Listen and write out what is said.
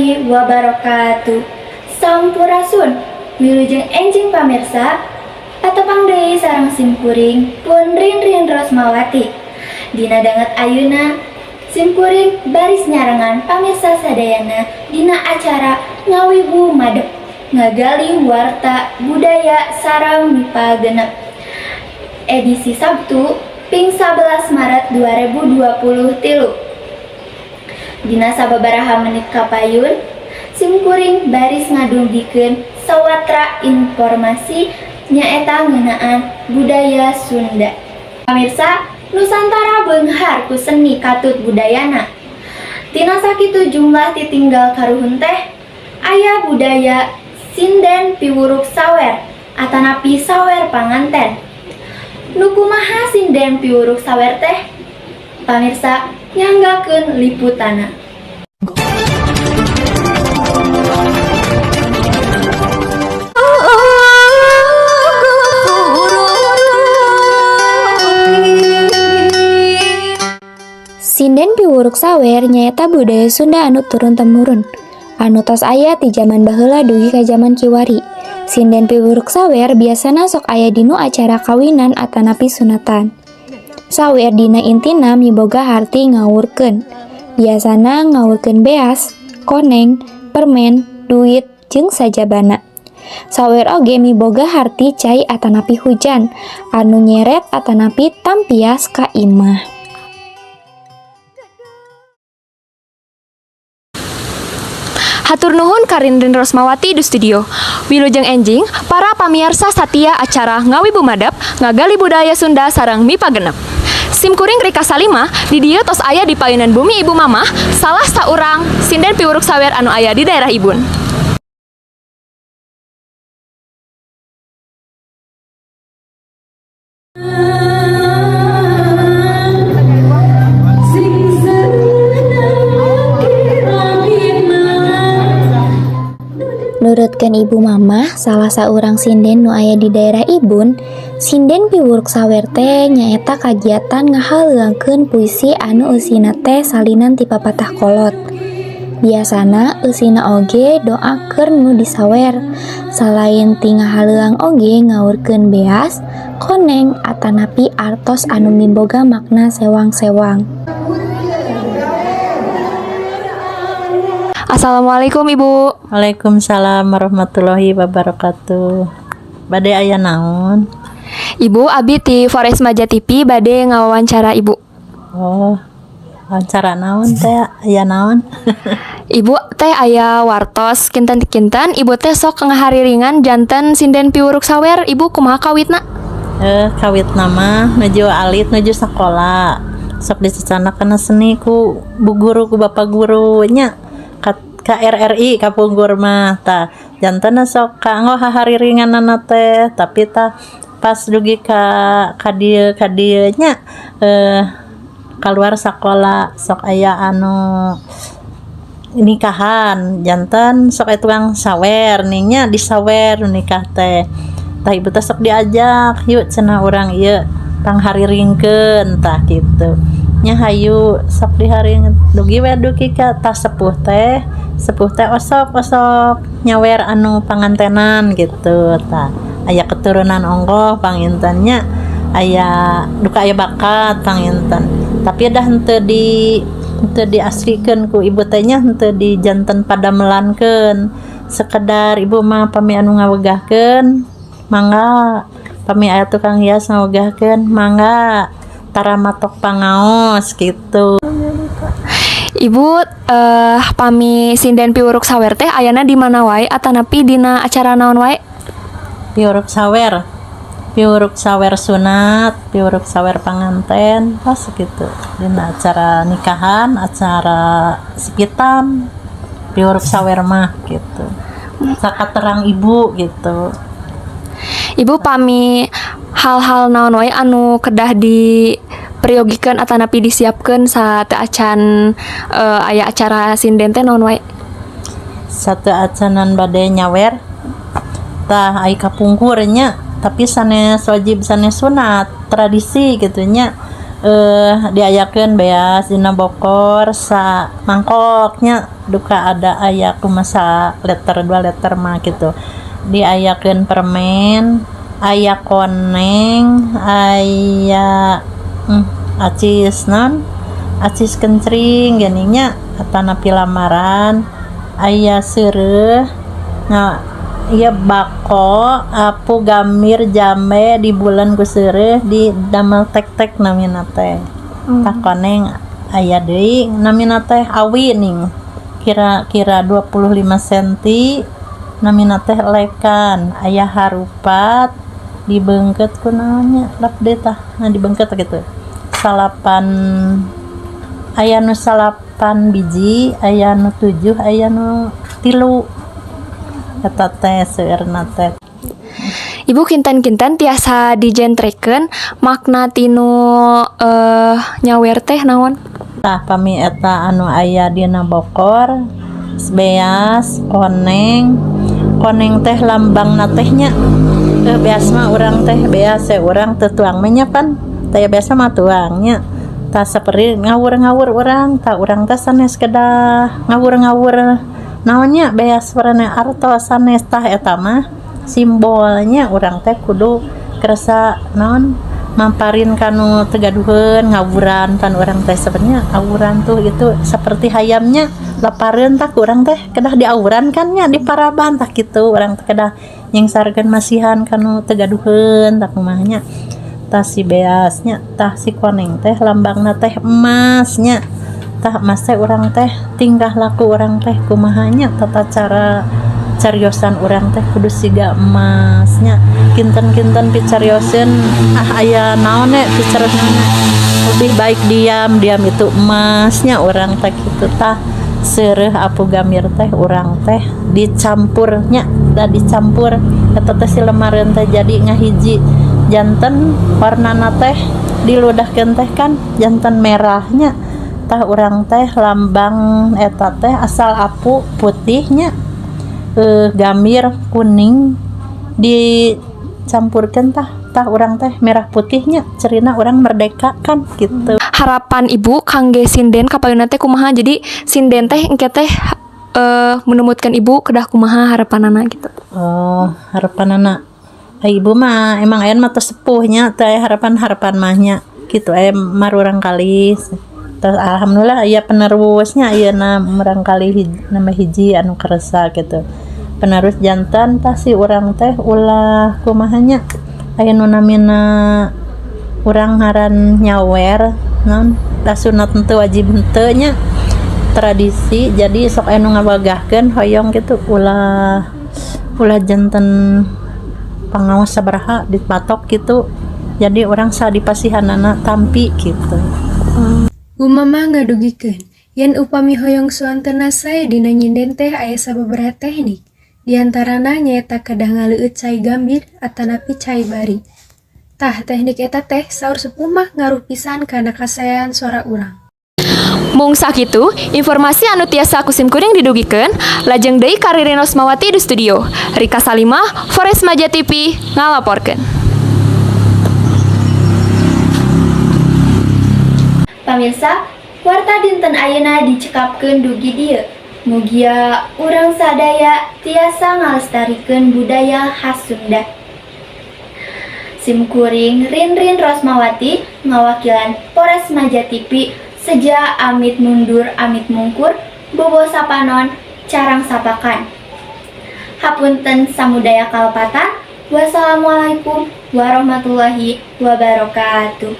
warahmatullahi wabarakatuh. Sampurasun, wilujeng enjing pamirsa, patepang deui sareng simkuring pun Rin Rosmawati. Dina danget ayeuna simkuring baris nyarengan pamirsa sadayana dina acara ngawibu madep ngagali warta budaya sareng mipagenep edisi Sabtu ping 11 Maret 2023. Dina sababaraha menit kapayun simkuring baris ngadugikeun sawatra informasi nyaeta ngeunaan budaya Sunda. Pamirsa, Nusantara beunghar ku seni katut budayana. Tina sakitu jumlah titinggal karuhun teh aya budaya sinden piwuruk sawer atanapi sawer panganten. Nu kumaha sinden piwuruk sawer teh? Pamirsa, nyanggakeun liputana. Sinden piwuruk sawer nyaeta budaya Sunda anu turun-temurun. Anu tos aya ti jaman baheula dugi ka jaman kiwari. Sinden piwuruk sawer biasana sok aya dinu acara kawinan atanapi sunatan. Sawer dina intina miboga harti ngawurkeun. Biasana ngawurkeun beas, koneng, permen, duit, jeung sajabana. Sawer oge miboga harti cai atanapi hujan, anu nyeret atanapi tampias ka imah. Hatur nuhun ka Rin Rosmawati di studio. Wilujeng enjing, para pamirsa satia acara Ngawibu Madep, ngagali budaya Sunda sareng mipagenep. Simkuring Rika Salima di dieu tos aya di payunan bumi Ibu Mamah, salah saurang sinden piwuruk sawer anu aya di daerah Ibun. Nurutkeun Ibu Mamah, salah saurang sinden nu aya di daerah Ibun, sinden piwuruk sawer teh nyaeta kagiatan ngahaleuangkeun puisi anu eusina teh salinan ti papatah kolot. Biasana eusina oge doa keur nu disawer. Salain ti ngahaleuang oge ngawurkeun beas, koneng atanapi artos anu miboga makna sewang-sewang. Assalamualaikum Ibu. Waalaikumsalam warahmatullahi wabarakatuh. Bade aya naon? Ibu, abi ti Forest Maja TV bade ngawawancara Ibu. Oh, wawancara naon teh? Aya naon? Ibu teh aya wartos kinten-kinten Ibu teh sok ngahariringan janten sinden piwuruk sawer. Ibu kumaha kawitna? Kawit nama nuju alit nuju sekolah. Sok dicecanakeun seni ku bu guru ku bapak guru nya. KRRI kapunggur mah tah janten sok kanggo hahariringanana teh tapi tah pas dugi ka dieu nya keluar sekolah sok aya anu nikahan janten sok aya tukang sawer nya disawer nikah teh tah ibu teh sok diajak yuk cenah urang ieu panghariringkeun tah kitu nya hayu sok diharing dugi we dugi ka tas sepuh teh osok nyawer anu pangantenan gitu tah aya keturunan onggoh pangintennya aya duka aya bakat panginten tapi dah henteu diasrikeun ku ibu teh nya henteu dijanten padamelankeun sekedar ibu mah pami anu ngawegahkeun mangga pami aya tukang hias ngawegahkeun mangga tara matok pangaos gitu. Ibu pami sinden piwuruk sawer teh ayana di mana wae atanapi dina acara naon wae? Piwuruk sawer sunat, piwuruk sawer panganten, pas gitu. Dina acara nikahan, acara sikitan, piwuruk sawer mah gitu. Sakaterang ibu gitu. Ibu pami hal-hal naon wae anu kedah di priogikeun atanapi disiapkeun sa teu acan aya acara sinden teh naon wae? Satu acanan bade nyawer tah ai kapungkur nya tapi sanes wajib sanes sunat tradisi gitu nya diayakeun beas dina bokor sa mangkoknya duka ada aya kumaha liter 2 liter mah gitu. Diayakeun permen, aya koneng, aya acis kencring geuning atanapi lamaran, aya seureuh. Nah, ieu bako apu gamir jambe di bulan ku seureuh di damel tek-tek namina teh. Tah koneng aya deui namina teh awi ning kira-kira 25 cm namina teh lekan, aya harupat dibeungkeut ku naonnya lap deui tah. Nah dibeungkeut gitu. Salapan aya nu salapan biji, aya nu 7, aya nu 3. Eta teh seueurna teh. Ibu kinten-kinten tiasa dijentrekeun makna tinu nyawer teh naon? Tah pami eta anu aya dina bokor beas koneng teh lambangna tehnya beas mah urang teh beas urang teu tuang mah nya pan teh biasa mah tuangnya tah saperti ngawur-ngawur urang tah urang teh sanes kedah ngawur-ngawur naonnya beas warna artos sanes tah eta mah simbolnya urang teh kudu kerasa naon mamparin kanu tegaduheun ngawuran pan urang teh sebenarnya awuran tuh itu seperti hayamnya lapareun tah urang teh kedah diawuran kan nya di paraban tah kitu urang teh kedah nyengsarkeun masihan kanu tegaduheun tah kumaha nya tah si beasnya tah si koneng teh lambangna teh emasnya tah emas teh urang teh tingkah laku urang teh kumaha nya tata cara cariosan urang teh kudu siga emasnya kinten-kinten picarioseun aya naon picarioseun lebih baik diam itu emasnya urang teh kitu tah seureuh apu gamir teh urang teh dicampurnya da dicampur eta teh si lemareun teh jadi ngahiji janten warnana teh diludahkeun teh kan janten merahnya tah urang teh lambang eta teh asal apu putihnya gamir kuning dicampurkeun tah urang teh merah putihnya cerina urang merdeka kan gitu. Harapan ibu kangge sinden kapayuna teh kumaha? Jadi sinden teh engke teh menumutkeun ibu kedah kumaha harapanana gitu. Oh, harapanana ibu mah emang aya mah sepuhnya teh harapan mahnya gitu mar urang kali. Terus alhamdulillah aya penerusnya ayeuna urang kali nama hiji anu karesa gitu. Penerus jantan tah si urang teh ulah kumaha nya aya nu namina urang ngaran nyawer naon da sunat teu wajib henteu nya tradisi jadi sok anu ngawagahkeun hoyong gitu ulah janten pangaos sabaraha dipatok gitu jadi orang sa dipasihanana tampi gitu. Umama ngadugikeun yen upami hoyong suantena sae dina nyinden teh aya sababaraha teknik diantarana nyaeta kedah ngaleueut cai gambir atanapi cai bari. Tah teknik eta teh saur sepuh mah ngaruh pisan kana kasaean suara urang. Mung sakitu, informasi anu tiasa kusim kuring didugikeun, lajeng deui ka Ririn Rosmawati di studio. Rika Salimah, Forest Maja TV, ngalaporkeun. Pamirsa, warta dinten ayeuna dicekapkeun dugi dieu. Mugia urang sadaya tiasa ngalestarikeun budaya khas Sunda. Simkuring Rin Rosmawati ngawakilan Polres Maja TV seja amit mundur amit mungkur bobo sapanon carang sapakan. Hapunten samudaya kalpatan. Wassalamualaikum warahmatullahi wabarakatuh.